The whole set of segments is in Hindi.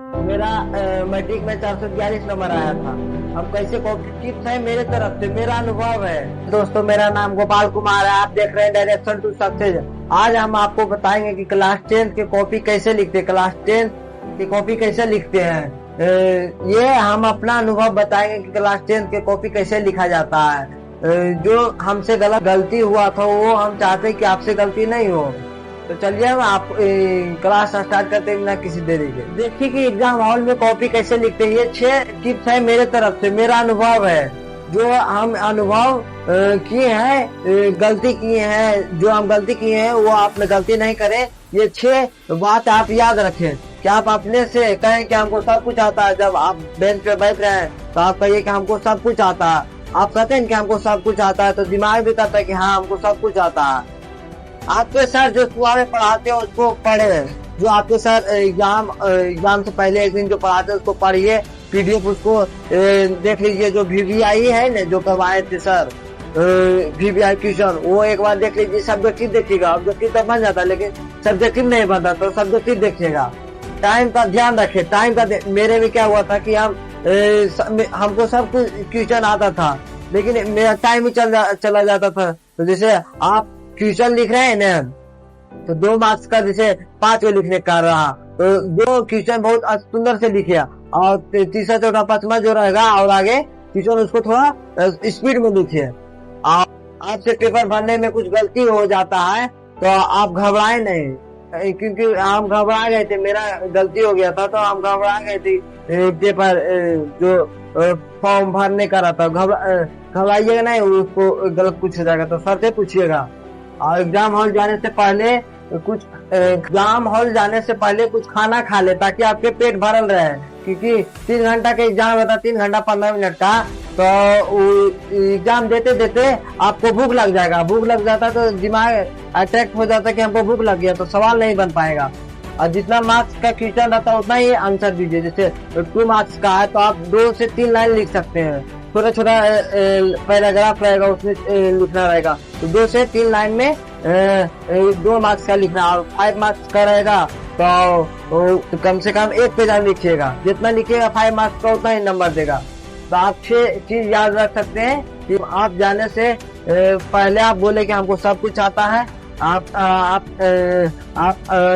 मेरा मैट्रिक में 442 नंबर आया था। अब कैसे कॉपी टिप्स है मेरे तरफ से, मेरा अनुभव है। दोस्तों, मेरा नाम गोपाल कुमार है, आप देख रहे हैं डायरेक्शन टू सक्सेस। आज हम आपको बताएंगे कि क्लास 10 की कॉपी कैसे लिखते हैं, क्लास 10 की कॉपी कैसे लिखते हैं। ये हम अपना अनुभव बताएंगे कि क्लास 10 की कॉपी कैसे लिखा जाता है। जो हमसे गलती हुआ था वो हम चाहते हैं कि आपसे गलती नहीं हो। तो चलिए हम आप क्लास स्टार्ट करते हैं बिना किसी देरी के। देखिए कि एग्जाम हॉल में कॉपी कैसे लिखते हैं। ये 6 टिप्स है मेरे तरफ से, मेरा अनुभव है। जो हम अनुभव किए हैं, गलती किए हैं, जो हम गलती किए हैं वो आप गलती नहीं करें। ये 6 बात आप याद रखें कि आप अपने से कहें कि हमको सब कुछ आता है। जब आप बेंच पे बैठ रहे हैं तो आप कहिए कि हमको सब कुछ आता है। आप कहते हैं कि हमको सब कुछ आता है तो दिमाग भी कहता है कि हाँ हमको सब कुछ आता है। आपके सर जो सुबह पढ़ाते हैं उसको पढ़े। जो आपके सर एग्जाम से पहले एक दिन जो पढ़ाते हैं उसको पढ़िए। पीडीएफ उसको देख लीजिए। जो वीवीआई है ना, जो करवाए थे सर वीवीआई क्वेश्चन, वो एक बार देख लीजिए। सब्जेक्टिव देखिएगा, ऑब्जेक्टिव तो बन जाता है लेकिन सब्जेक्टिव नहीं बनता, तो सब्जेक्टिव देखिएगा। टाइम का ध्यान रखे, टाइम का मेरे में क्या हुआ था कि हमको सब कुछ क्वेश्चन आता था लेकिन मेरा टाइम ही चला जाता था। तो जैसे आप क्वेश्चन लिख रहे हैं ना, तो 2 मार्क्स का जैसे 5 को लिखने का रहा तो 2 क्वेश्चन बहुत सुंदर से लिखे और तीसरा चौथा पांचवा जो रहेगा और आगे क्वेश्चन उसको थोड़ा स्पीड में लिखिए। आपसे पेपर भरने में कुछ गलती हो जाता है तो आप घबराए नहीं, क्योंकि हम घबरा गए थे। मेरा गलती हो गया था तो हम घबरा गए थे। पेपर जो फॉर्म भरने का रहता, घबराइएगा नहीं, उसको गलत कुछ हो जाएगा तो सर से पूछिएगा। और एग्जाम हॉल जाने से पहले कुछ खाना खा ले ताकि आपके पेट भरल रहे, क्योंकि 3 घंटा का एग्जाम होता है, 3 घंटा 15 मिनट का। तो एग्जाम देते देते आपको भूख लग जाएगा। भूख लग जाता है तो दिमाग अट्रैक्ट हो जाता है कि हमको भूख लग गया, तो सवाल नहीं बन पाएगा। और जितना मार्क्स का क्वेश्चन रहता है उतना ही आंसर दीजिए। जैसे 2 मार्क्स का है तो आप 2 से 3 लाइन लिख सकते हैं। छोटा छोटा पैराग्राफ रहेगा, उसमें लिखना रहेगा। तो 2 से 3 लाइन में 2 मार्क्स का लिखना। और 5 मार्क्स का रहेगा तो कम से कम 1 पेज लिखिएगा। जितना लिखिएगा 5 मार्क्स का उतना ही नंबर देगा। तो आप 6 चीज याद रख सकते हैं कि आप जाने से पहले आप बोले कि हमको सब कुछ आता है। आप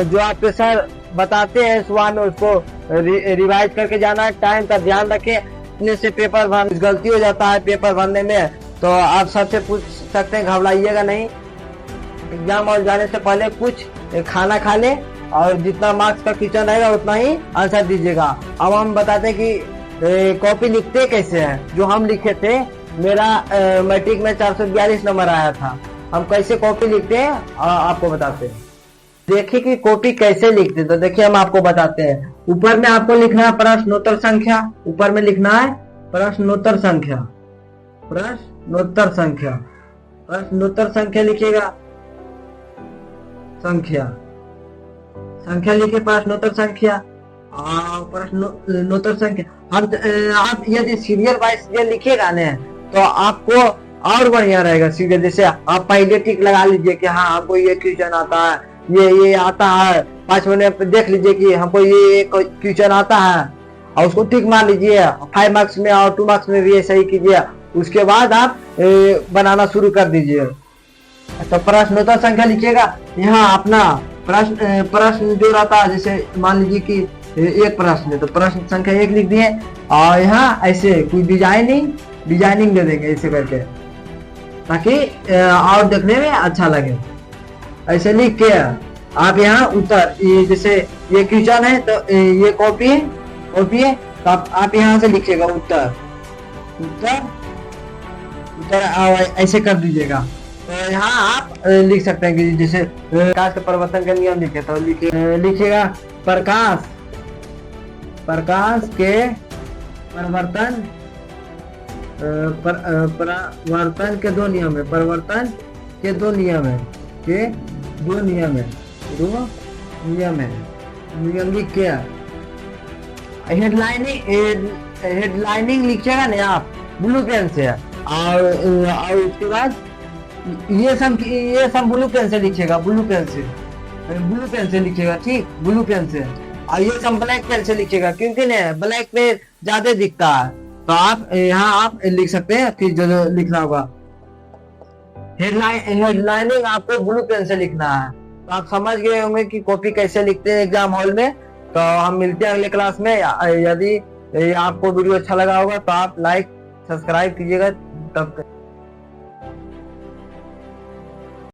जो आपके सर बताते हैं सुबह में उसको रिवाइज करके जाना है। टाइम का ध्यान रखें। अपने से पेपर भर गलती हो जाता है पेपर भरने में तो आप सबसे पूछ सकते हैं, घबराइएगा नहीं। एग्जाम और जाने से पहले कुछ खाना खा ले और जितना मार्क्स का क्वेश्चन रहेगा उतना ही आंसर दीजिएगा। अब हम बताते हैं कि कॉपी लिखते कैसे हैं। जो हम लिखे थे, मेरा मैट्रिक में 442 नंबर आया था। हम कैसे कॉपी लिखते हैं आपको बताते हैं। देखिए कि कॉपी कैसे लिखते हैं। तो देखिए हम आपको बताते हैं। ऊपर में आपको लिखना है प्रश्नोत्तर संख्या। ऊपर में लिखना है प्रश्नोत्तर संख्या। प्रश्नोत्तर संख्या, प्रश्नोत्तर संख्या लिखिएगा। संख्या लिखिए, प्रश्नोत्तर संख्या। प्रश्नोत्तर संख्या आप यदि सीरियल बाय सीरियल लिखिएगा ना तो आपको और बढ़िया रहेगा। सीरियल जैसे आप पहले टिक लगा लीजिए कि हाँ हमको ये क्वेश्चन आता है, ये आता है। 5 मिनट देख लीजिए कि हमको ये क्वेश्चन आता है और उसको टिक मार लीजिए। 5 मार्क्स में और 2 मार्क्स में भी ऐसा ही कीजिए। उसके बाद आप बनाना शुरू कर दीजिए। तो प्रश्नोत्तर संख्या लिखिएगा। यहाँ अपना प्रश्न जो रहता है, जैसे मान लीजिए कि एक प्रश्न है तो प्रश्न संख्या 1 लिख दिए और यहाँ ऐसे कोई डिजाइनिंग दे देंगे ऐसे करके, ताकि और देखने में अच्छा लगे। ऐसे लिख के आप यहाँ उत्तर, ये जैसे ये क्वेश्चन है तो ये कॉपी है तो आप यहाँ से लिखिएगा उत्तर ऐसे कर दीजिएगा। तो यहाँ आप लिख सकते हैं कि जैसे प्रकाश के परिवर्तन का नियम लिखे तो लिखिएगा प्रकाश के परिवर्तन परिवर्तन के 2 नियम है। परिवर्तन के 2 नियम है। नियम लिख के हेडलाइनिंग लिखिएगा ना आप ब्लू पेन से। और उसके बाद ये सब ब्लू पेन से लिखिएगा। ब्लू पेन से लिखिएगा, ठीक, ब्लू पेन से। और ये सब ब्लैक पेन से लिखिएगा, क्योंकि ना ब्लैक पे ज्यादा दिखता है। तो आप यहाँ आप लिख सकते हैं, फिर जो जो लिखना होगा हेडलाइनिंग आपको ब्लू पेन से लिखना है। तो आप समझ गए होंगे कि कॉपी कैसे लिखते हैं एग्जाम हॉल में। तो हम मिलते हैं अगले क्लास में। यदि आपको वीडियो अच्छा लगा होगा तो आप लाइक सब्सक्राइब कीजिएगा। तब